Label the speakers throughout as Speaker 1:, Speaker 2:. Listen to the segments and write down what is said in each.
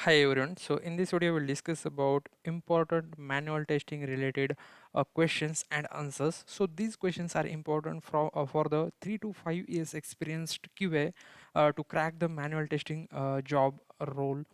Speaker 1: Hi everyone. So in this video we'll discuss about important manual testing related questions and answers. So these questions are important for the 3 to 5 years experienced QA to crack the manual testing job role.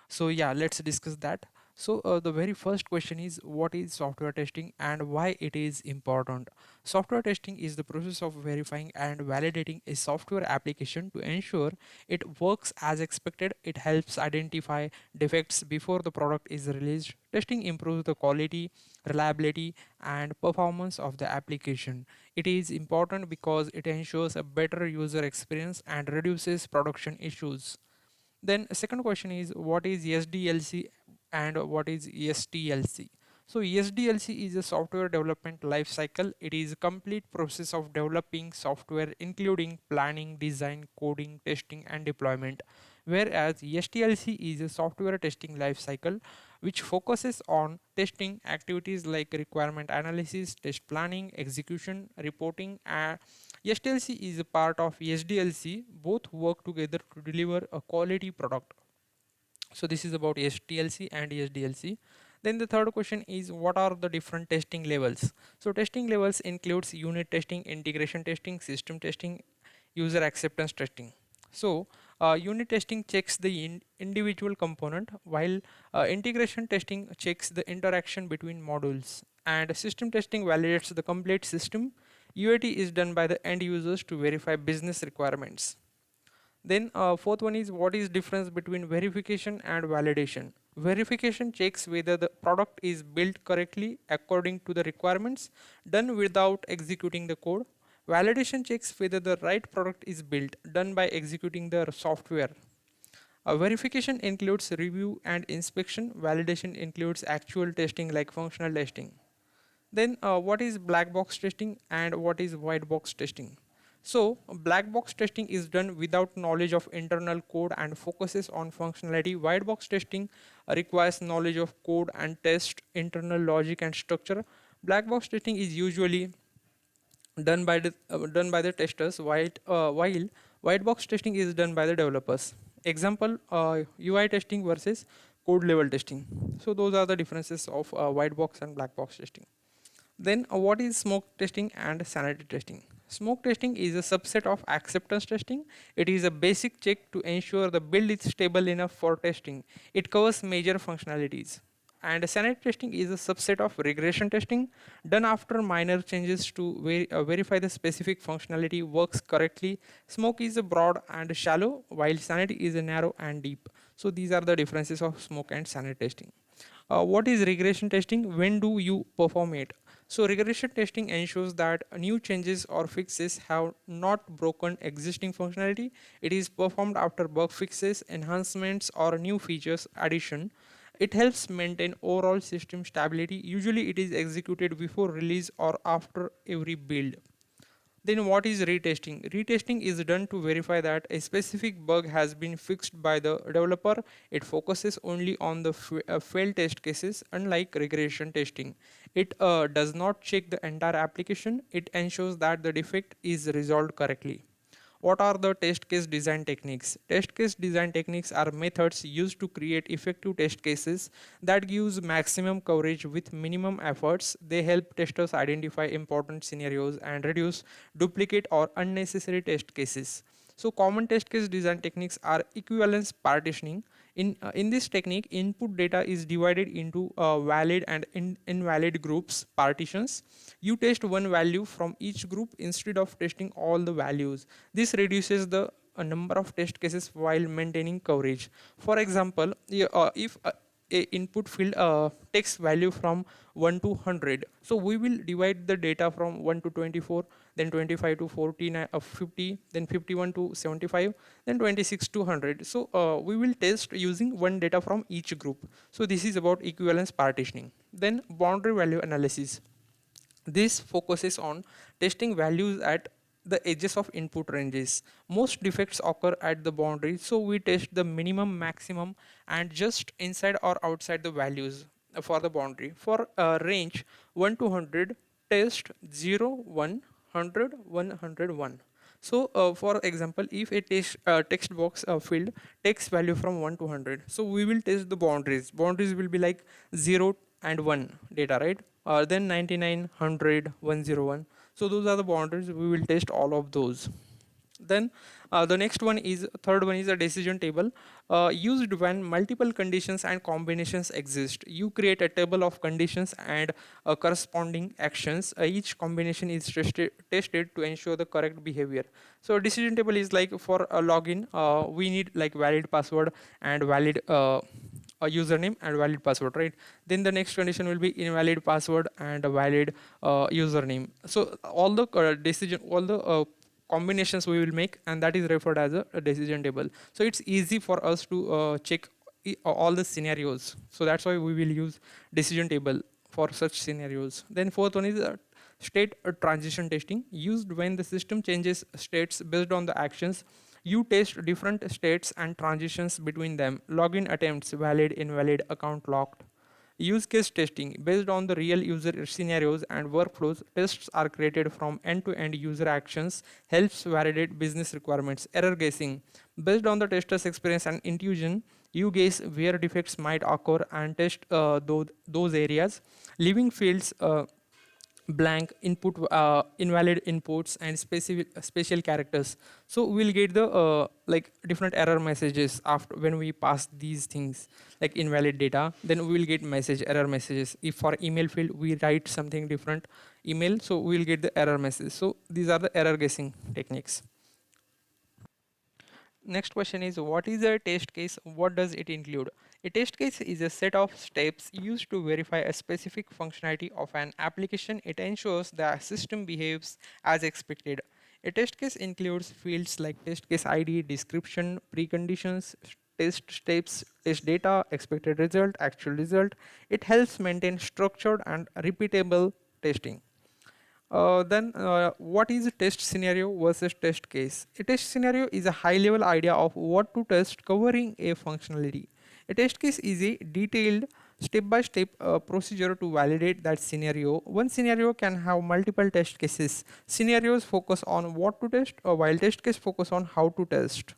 Speaker 1: So yeah, let's discuss that. So the very first question is, what is software testing and why it is important? Software testing is the process of verifying and validating a software application to ensure it works as expected. It helps identify defects before the product is released. Testing improves the quality, reliability, and performance of the application. It is important because it ensures a better user experience and reduces production issues. Then second question is, what is SDLC and what is STLC? So SDLC is a software development life cycle. It is a complete process of developing software including planning, design, coding, testing and deployment. Whereas STLC is a software testing life cycle which focuses on testing activities like requirement analysis, test planning, execution, reporting, and STLC is a part of SDLC. Both work together to deliver a quality product. So this is about STLC and SDLC. Then the third question is, what are the different testing levels? So testing levels includes unit testing, integration testing, system testing, user acceptance testing. So unit testing checks the individual component, while integration testing checks the interaction between modules, and system testing validates the complete system. UAT is done by the end users to verify business requirements. Then fourth one is, what is difference between verification and validation? Verification checks whether the product is built correctly according to the requirements, done without executing the code. Validation checks whether the right product is built, done by executing the software. Verification includes review and inspection. Validation includes actual testing like functional testing. Then what is black box testing and what is white box testing? So black box testing is done without knowledge of internal code and focuses on functionality. White box testing requires knowledge of code and test internal logic and structure. Black box testing is usually done by the testers, while white box testing is done by the developers. Example, UI testing versus code level testing. So those are the differences of white box and black box testing. Then what is smoke testing and sanity testing? Smoke testing is a subset of acceptance testing. It is a basic check to ensure the build is stable enough for testing. It covers major functionalities. And sanity testing is a subset of regression testing done after minor changes to verify the specific functionality works correctly. Smoke is a broad and shallow, while sanity is a narrow and deep. So these are the differences of smoke and sanity testing. What is regression testing? When do you perform it? So regression testing ensures that new changes or fixes have not broken existing functionality. It is performed after bug fixes, enhancements, or new features addition. It helps maintain overall system stability. Usually it is executed before release or after every build. Then what is retesting? Retesting is done to verify that a specific bug has been fixed by the developer. It focuses only on the failed test cases, unlike regression testing. It does not check the entire application. It ensures that the defect is resolved correctly. What are the test case design techniques? Test case design techniques are methods used to create effective test cases that gives maximum coverage with minimum efforts. They help testers identify important scenarios and reduce duplicate or unnecessary test cases. So common test case design techniques are equivalence partitioning. In this technique, input data is divided into valid and invalid groups, partitions. You test one value from each group instead of testing all the values. This reduces the number of test cases while maintaining coverage. For example, if a input field takes value from 1 to 100, so we will divide the data from 1 to 24, then 25 to 49, 50, then 51 to 75, then 26 to 100. So we will test using one data from each group. So this is about equivalence partitioning. Then boundary value analysis. This focuses on testing values at the edges of input ranges. Most defects occur at the boundary, so we test the minimum, maximum, and just inside or outside the values for the boundary. For range 1 to 100, test 0, 1, 100, 101. So for example, if a text box field takes value from 1 to 100, so we will test the boundaries will be like 0 and 1 data, right? Then 99, 100, 101. So those are the boundaries, we will test all of those. Then the next one is third one is a decision table, used when multiple conditions and combinations exist. You create a table of conditions and corresponding actions. Each combination is tested to ensure the correct behavior. So a decision table is like for a login, we need like valid password and valid a username and valid password, right? Then the next condition will be invalid password and a valid username. So all the all the combinations we will make, and that is referred as a decision table. So it's easy for us to check all the scenarios, so that's why we will use decision table for such scenarios. Then fourth one is state transition testing, used when the system changes states based on the actions. You test different states and transitions between them. Login attempts, valid, invalid, account locked. Use case testing, based on the real user scenarios and workflows, tests are created from end-to-end user actions, helps validate business requirements. Error guessing, based on the tester's experience and intuition, you guess where defects might occur and test those areas. Leaving fields blank, input invalid inputs and specific special characters. So we'll get the like different error messages after when we pass these things like invalid data. Then we will get error messages. If for email field we write something different email, so we'll get the error message. So these are the error guessing techniques. Next question is, what is a test case? What does it include? A test case is a set of steps used to verify a specific functionality of an application. It ensures the system behaves as expected. A test case includes fields like test case ID, description, preconditions, test steps, test data, expected result, actual result. It helps maintain structured and repeatable testing. Then, what is a test scenario versus test case? A test scenario is a high level idea of what to test covering a functionality. A test case is a detailed step by step procedure to validate that scenario. One scenario can have multiple test cases. Scenarios focus on what to test, while test case focus on how to test.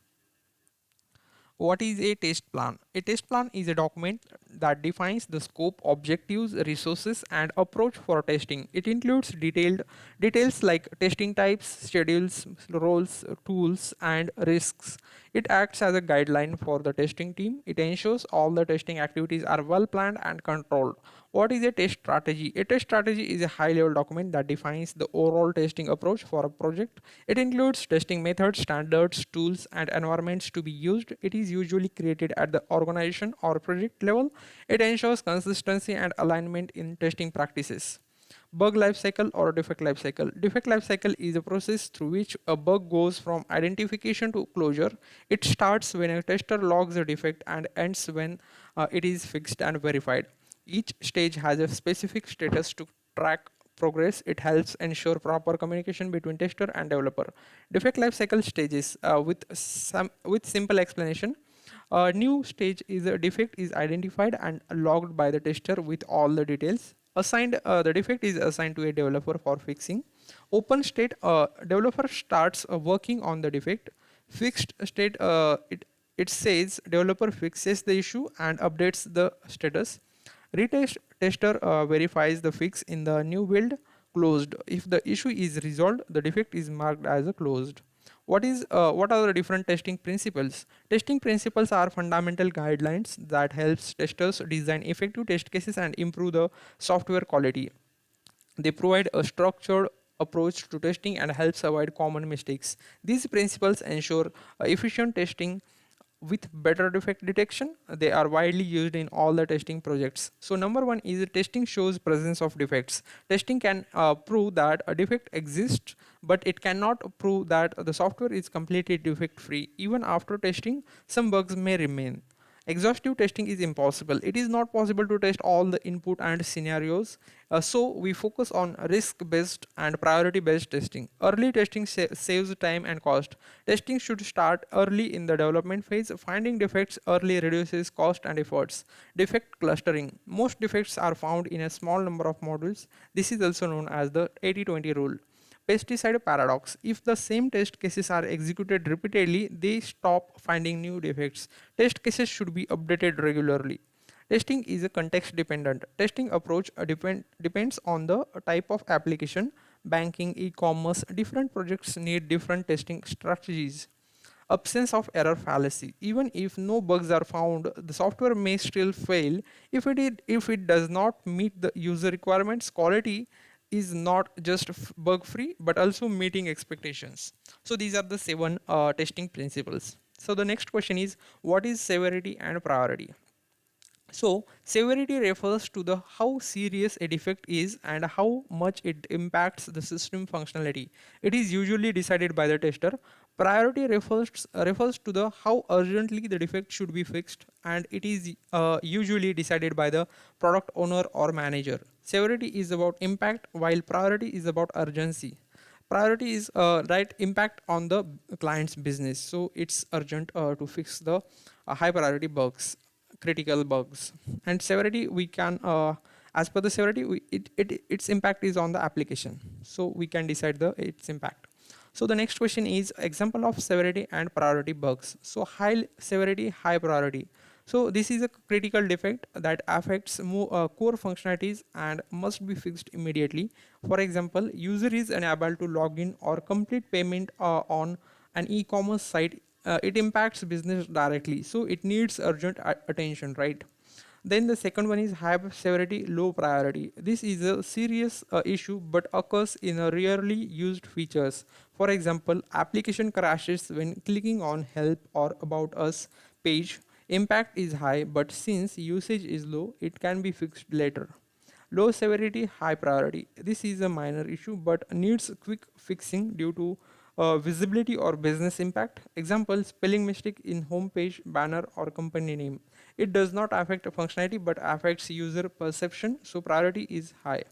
Speaker 1: What is a test plan? A test plan is a document that defines the scope, objectives, resources, and approach for testing. It includes details like testing types, schedules, roles, tools, and risks. It acts as a guideline for the testing team. It ensures all the testing activities are well planned and controlled. What is a test strategy? A test strategy is a high level document that defines the overall testing approach for a project. It includes testing methods, standards, tools, and environments to be used. It is usually created at the organization or project level. It ensures consistency and alignment in testing practices. Bug lifecycle or defect lifecycle. Defect lifecycle is a process through which a bug goes from identification to closure. It starts when a tester logs a defect and ends when it is fixed and verified. Each stage has a specific status to track progress. It helps ensure proper communication between tester and developer. Defect lifecycle stages with simple explanation. A new stage is a defect is identified and logged by the tester with all the details. Assigned the defect is assigned to a developer for fixing. Open state, developer starts working on the defect. Fixed state, it says developer fixes the issue and updates the status. Retest tester verifies the fix in the new build. Closed, if the issue is resolved, the defect is marked as a closed. What are the different testing principles? Testing principles are fundamental guidelines that helps testers design effective test cases and improve the software quality. They provide a structured approach to testing and helps avoid common mistakes. These principles ensure efficient testing with better defect detection. They are widely used in all the testing projects. So number one is testing shows presence of defects. Testing can prove that a defect exists, but it cannot prove that the software is completely defect free. Even after testing, some bugs may remain. Exhaustive testing is impossible. It is not possible to test all the input and scenarios. So we focus on risk based and priority based testing. Early testing saves time and cost. Testing should start early in the development phase. Finding defects early reduces cost and efforts. Defect clustering. Most defects are found in a small number of modules. This is also known as the 80-20 rule. Pesticide paradox. If the same test cases are executed repeatedly, they stop finding new defects. Test cases should be updated regularly. Testing is a context dependent. Testing approach depends on the type of application. Banking, e-commerce, different projects need different testing strategies. Absence of error fallacy. Even if no bugs are found, the software may still fail if it does not meet the user requirements. Quality is not just bug free but also meeting expectations. So these are the seven testing principles. So the next question is, what is severity and priority? So severity refers to the how serious a defect is and how much it impacts the system functionality. It is usually decided by the tester. Priority refers to the how urgently the defect should be fixed, and it is usually decided by the product owner or manager. Severity is about impact, while priority is about urgency. Priority is right impact on the client's business, so it's urgent to fix the high priority bugs, critical bugs. And severity, we can as per the severity, its impact is on the application, so we can decide the its impact. So the next question is example of severity and priority bugs. So high severity, high priority. So this is a critical defect that affects core functionalities and must be fixed immediately. For example, user is unable to log in or complete payment on an e-commerce site. It impacts business directly, so it needs urgent attention, right? Then the second one is high severity, low priority. This is a serious issue but occurs in a rarely used features. For example, application crashes when clicking on help or about us page. Impact is high, but since usage is low, it can be fixed later. Low severity, high priority. This is a minor issue but needs quick fixing due to visibility or business impact. Example, spelling mistake in homepage, banner, or company name. It does not affect functionality but affects user perception, so priority is high.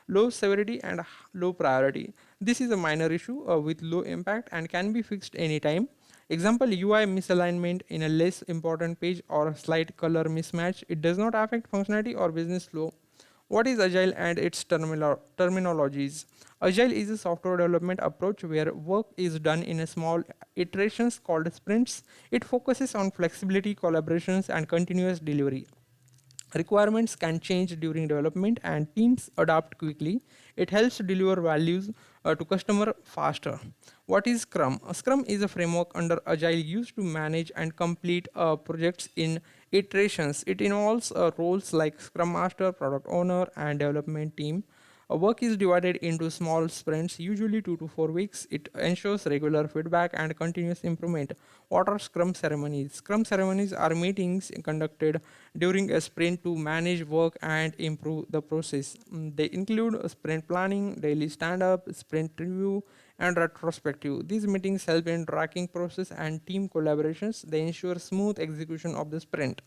Speaker 1: Low severity and low priority. This is a minor issue with low impact and can be fixed anytime. Example, UI misalignment in a less important page or slight color mismatch. It does not affect functionality or business flow. What is Agile and its terminologies? Agile is a software development approach where work is done in a small iterations called sprints. It focuses on flexibility, collaborations, and continuous delivery. Requirements can change during development and teams adapt quickly. It helps deliver values to customer faster. What is Scrum? Scrum is a framework under Agile used to manage and complete projects in iterations. It involves roles like Scrum Master, Product Owner, and Development Team. Work is divided into small sprints, usually 2 to 4 weeks. It ensures regular feedback and continuous improvement. What are Scrum ceremonies? Scrum ceremonies are meetings conducted during a sprint to manage work and improve the process. They include sprint planning, daily stand up, sprint review, and retrospective. These meetings help in tracking process and team collaborations. They ensure smooth execution of the sprint.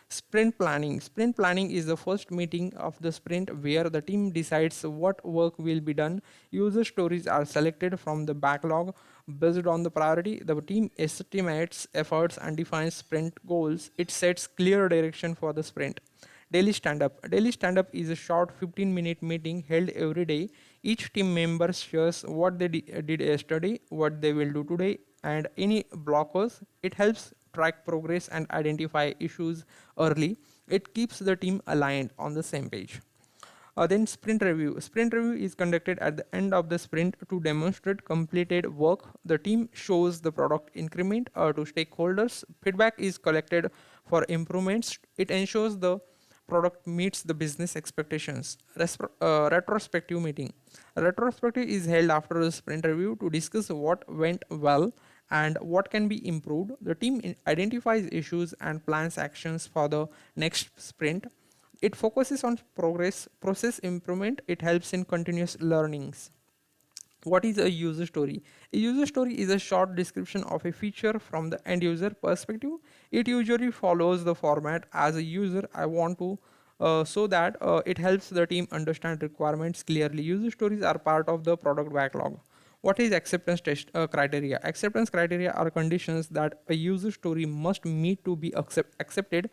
Speaker 1: Sprint planning. Sprint planning is the first meeting of the sprint where the team decides what work will be done. User stories are selected from the backlog based on the priority. The team estimates efforts and defines sprint goals. It sets clear direction for the sprint. Daily stand up. Daily stand up is a short 15-minute meeting held every day. Each team member shares what they did yesterday, what they will do today, and any blockers. It helps track progress and identify issues early. It keeps the team aligned on the same page. Then sprint review. Sprint review is conducted at the end of the sprint to demonstrate completed work. The team shows the product increment to stakeholders. Feedback is collected for improvements. It ensures the product meets the business expectations. Retrospective meeting. Retrospective is held after the sprint review to discuss what went well and what can be improved. The team identifies issues and plans actions for the next sprint. It focuses on process improvement. It helps in continuous learnings. What is a user story? A user story is a short description of a feature from the end user perspective. It usually follows the format as a user I want to, so that it helps the team understand requirements clearly. User stories are part of the product backlog. What is acceptance test criteria? Acceptance criteria are conditions that a user story must meet to be accepted.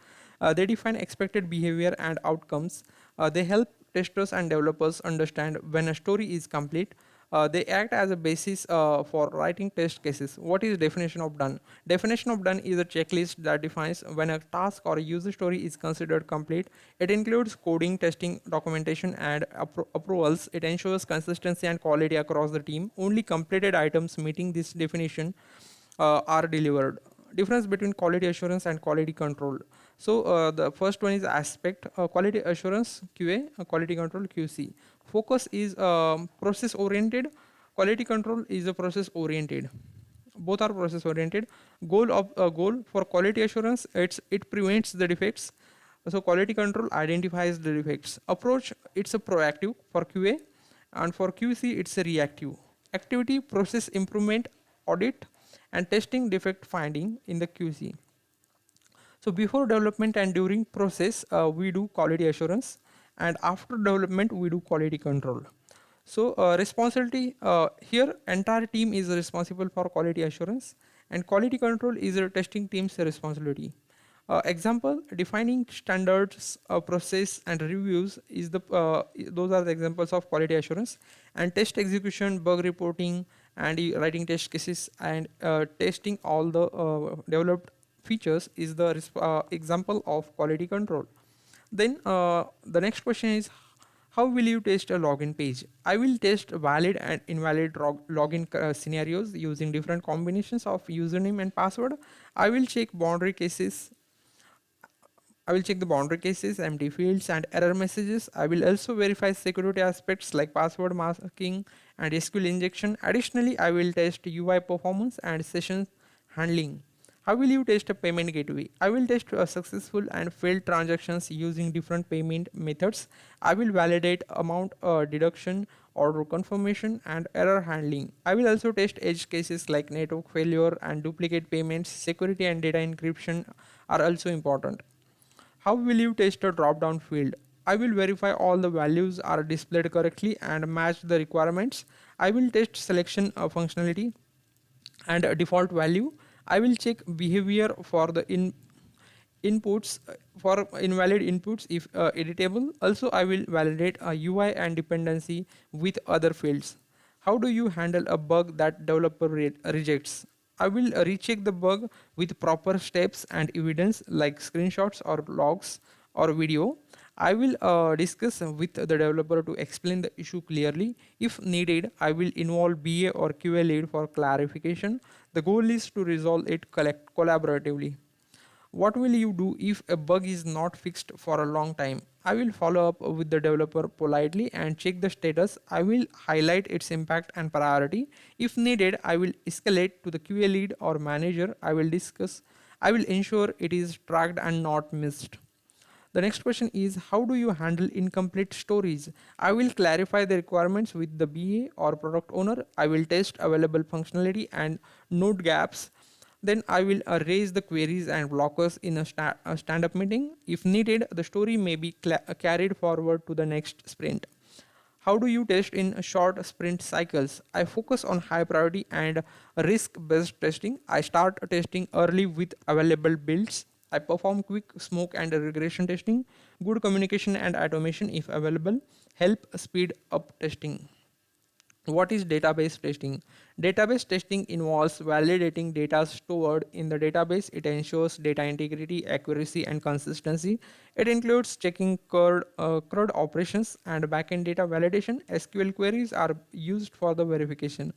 Speaker 1: They define expected behavior and outcomes. They help testers and developers understand when a story is complete. They act as a basis for writing test cases. What is definition of done? Definition of done is a checklist that defines when a task or a user story is considered complete. It includes coding, testing, documentation, and approvals. It ensures consistency and quality across the team. Only completed items meeting this definition are delivered. Difference between quality assurance and quality control. So the first one is aspect, quality assurance QA, quality control QC. Focus is process oriented, quality control is a process oriented. Both are process oriented. Goal for quality assurance, it prevents the defects. So quality control identifies the defects. Approach, it's a proactive for QA, and for QC it's a reactive. Activity, process improvement, audit, and testing defect finding in the QC. So before development and during process, we do quality assurance, and after development, we do quality control. So responsibility here, entire team is responsible for quality assurance, and quality control is a testing team's responsibility. Example, defining standards, process, and reviews is those are the examples of quality assurance. And test execution, bug reporting, and writing test cases, and testing all the developed features is the example of quality control. Then the next question is, how will you test a login page? I will test valid and invalid login scenarios using different combinations of username and password. I will check boundary cases I will check the boundary cases, empty fields, and error messages. I will also verify security aspects like password masking and SQL injection. Additionally, I will test UI performance and session handling. How will you test a payment gateway? I will test successful and failed transactions using different payment methods. I will validate amount deduction, order confirmation, and error handling. I will also test edge cases like network failure and duplicate payments. Security and data encryption are also important. How will you test a drop-down field? I will verify all the values are displayed correctly and match the requirements. I will test selection functionality and a default value. I will check behavior for the inputs for invalid inputs if editable. Also, I will validate a UI and dependency with other fields. How do you handle a bug that developer rejects? I will recheck the bug with proper steps and evidence like screenshots or logs or video. I will discuss with the developer to explain the issue clearly. If needed, I will involve BA or QA lead for clarification. The goal is to resolve it collaboratively. What will you do if a bug is not fixed for a long time? I will follow up with the developer politely and check the status. I will highlight its impact and priority. If needed, I will escalate to the QA lead or manager. I will ensure it is tracked and not missed. The next question is, how do you handle incomplete stories? I will clarify the requirements with the BA or product owner. I will test available functionality and note gaps. Then I will raise the queries and blockers in a stand-up meeting. If needed, the story may be carried forward to the next sprint. How do you test in short sprint cycles? I focus on high priority and risk based testing. I start testing early with available builds. I perform quick smoke and regression testing. Good communication and automation, if available, help speed up testing. What is database testing? Database testing involves validating data stored in the database. It ensures data integrity, accuracy, and consistency. It includes checking CRUD operations and backend data validation. SQL queries are used for the verification.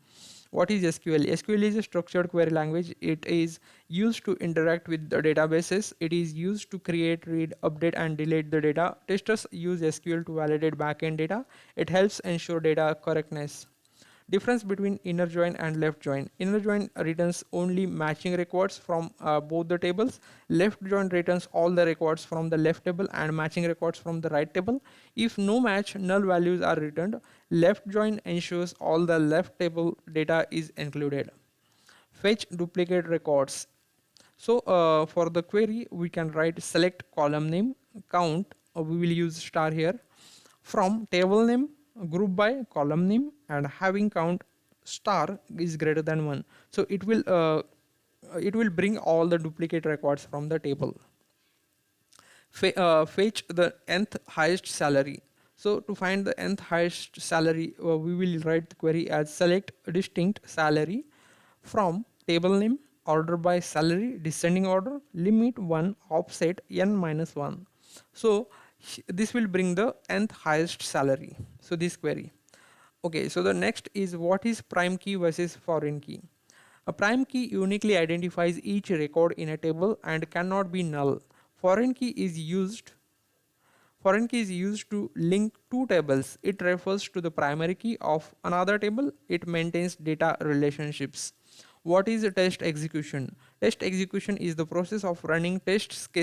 Speaker 1: What is SQL? SQL is a structured query language. It is used to interact with the databases. It is used to create, read, update, and delete the data. Testers use SQL to validate backend data. It helps ensure data correctness. Difference between inner join and left join. Inner join returns only matching records from both the tables. Left join returns all the records from the left table and matching records from the right table. If no match, null values are returned. Left join ensures all the left table data is included. Fetch duplicate records. So for the query, we can write select column name, count, we will use star here, from table name, group by column name, and having count star is greater than 1. So it will bring all the duplicate records from the table. Fetch the nth highest salary. So to find the nth highest salary, we will write the query as select distinct salary from table name, order by salary, descending order, limit 1, offset n minus 1. So this will bring the nth highest salary. So this query. Okay, so the next is what is prime key versus foreign key. A prime key uniquely identifies each record in a table and cannot be null. Foreign key is used Foreign key is used to link two tables. It refers to the primary key of another table. It maintains data relationships. What is a test execution? Test execution is the process of running test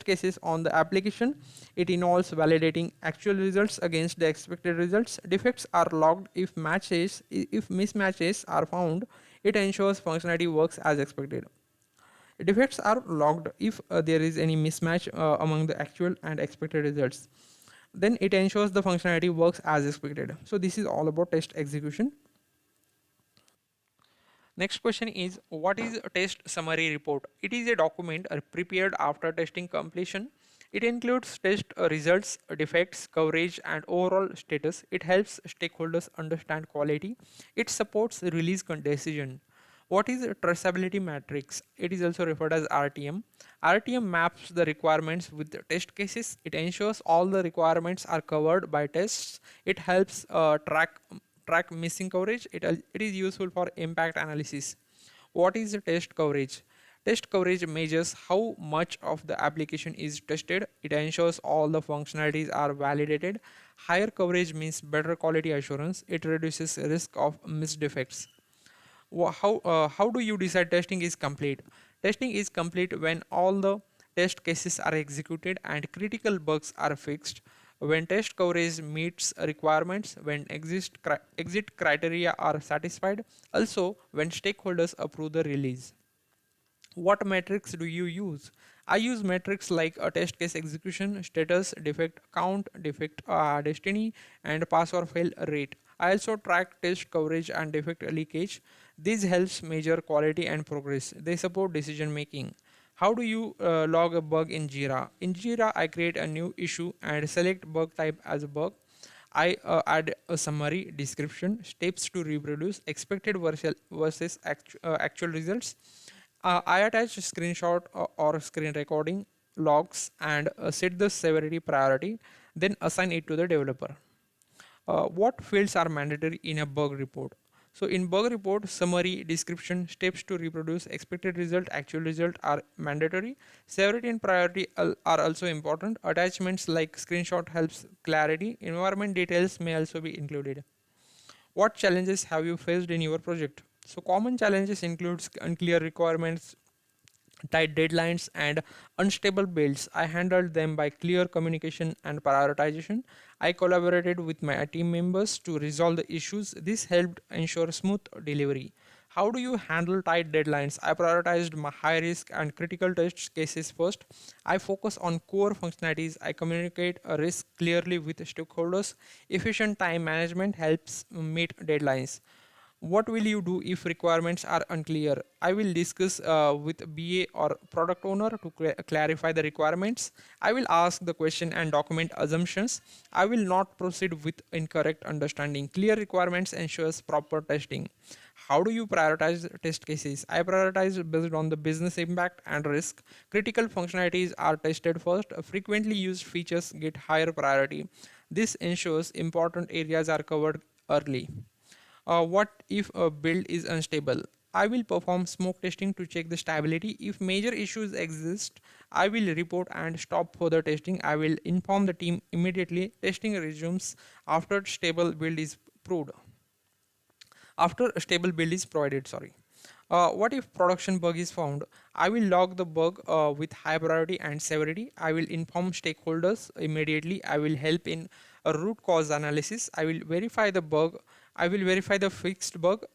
Speaker 1: cases on the application. It involves validating actual results against the expected results. Defects are logged if mismatches are found. It ensures functionality works as expected. Defects are logged if there is any mismatch among the actual and expected results. Then it ensures the functionality works as expected. So this is all about test execution. Next question is what is a test summary report? It is a document prepared after testing completion. It includes test results, defects, coverage, and overall status. It helps stakeholders understand quality. It supports release decision. What is a traceability matrix? It is also referred as RTM. RTM maps the requirements with the test cases. It ensures all the requirements are covered by tests. It helps track missing coverage. It is useful for impact analysis. What is the test coverage? Test coverage measures how much of the application is tested. It ensures all the functionalities are validated. Higher coverage means better quality assurance. It reduces risk of missed defects. How do you decide testing is complete? Testing is complete when all the test cases are executed and critical bugs are fixed, when test coverage meets requirements, when exit criteria are satisfied, also when stakeholders approve the release. What metrics do you use? I use metrics like a test case execution, status, defect count, defect destiny, and pass or fail rate. I also track test coverage and defect leakage. This helps measure quality and progress. They support decision making. How do you log a bug in Jira? In Jira, I create a new issue and select bug type as a bug. I add a summary, description, steps to reproduce, expected versus actual results. I attach a screenshot or screen recording logs and set the severity priority, then assign it to the developer. What fields are mandatory in a bug report? So in bug report, summary, description, steps to reproduce, expected result, actual result are mandatory. Severity and priority are also important. Attachments like screenshot helps clarity. Environment details may also be included. What challenges have you faced in your project? So common challenges includes unclear requirements, tight deadlines, and unstable builds. I handled them by clear communication and prioritization. I collaborated with my team members to resolve the issues. This helped ensure smooth delivery. How do you handle tight deadlines? I prioritized my high risk and critical test cases first. I focus on core functionalities. I communicate a risk clearly with stakeholders. Efficient time management helps meet deadlines. What will you do if requirements are unclear? I will discuss with BA or product owner to clarify the requirements. I will ask the question and document assumptions. I will not proceed with incorrect understanding. Clear requirements ensures proper testing. How do you prioritize test cases? I prioritize based on the business impact and risk. Critical functionalities are tested first. Frequently used features get higher priority. This ensures important areas are covered early. What if a build is unstable? I will perform smoke testing to check the stability. If major issues exist, I will report and stop further testing. I will inform the team immediately. Testing resumes after stable build is proved. After a stable build is provided, sorry. What if production bug is found? I will log the bug with high priority and severity. I will inform stakeholders immediately. I will help in a root cause analysis. I will verify the fixed bug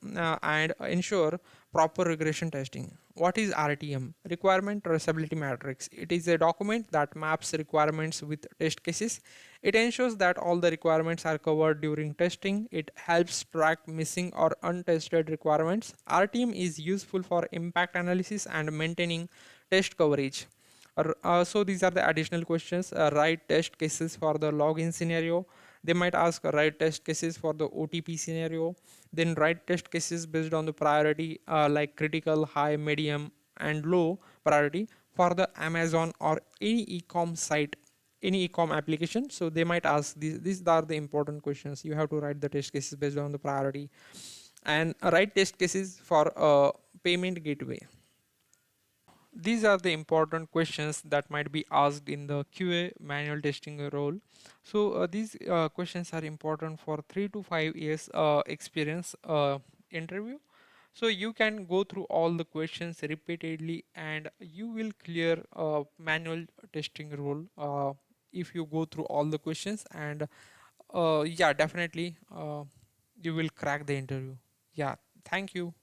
Speaker 1: and ensure proper regression testing. What is RTM? Requirement Traceability Matrix. It is a document that maps requirements with test cases. It ensures that all the requirements are covered during testing. It helps track missing or untested requirements. RTM is useful for impact analysis and maintaining test coverage. So these are the additional questions. Write test cases for the login scenario. They might ask write test cases for the OTP scenario, then write test cases based on the priority like critical, high, medium, and low priority for the Amazon or any e-com site, any e-com application. So they might ask these are the important questions. You have to write the test cases based on the priority, and write test cases for payment gateway. These are the important questions that might be asked in the QA manual testing role. So these questions are important for 3 to 5 years experience interview. So you can go through all the questions repeatedly and you will clear manual testing role if you go through all the questions, and yeah, definitely you will crack the interview. Yeah, thank you.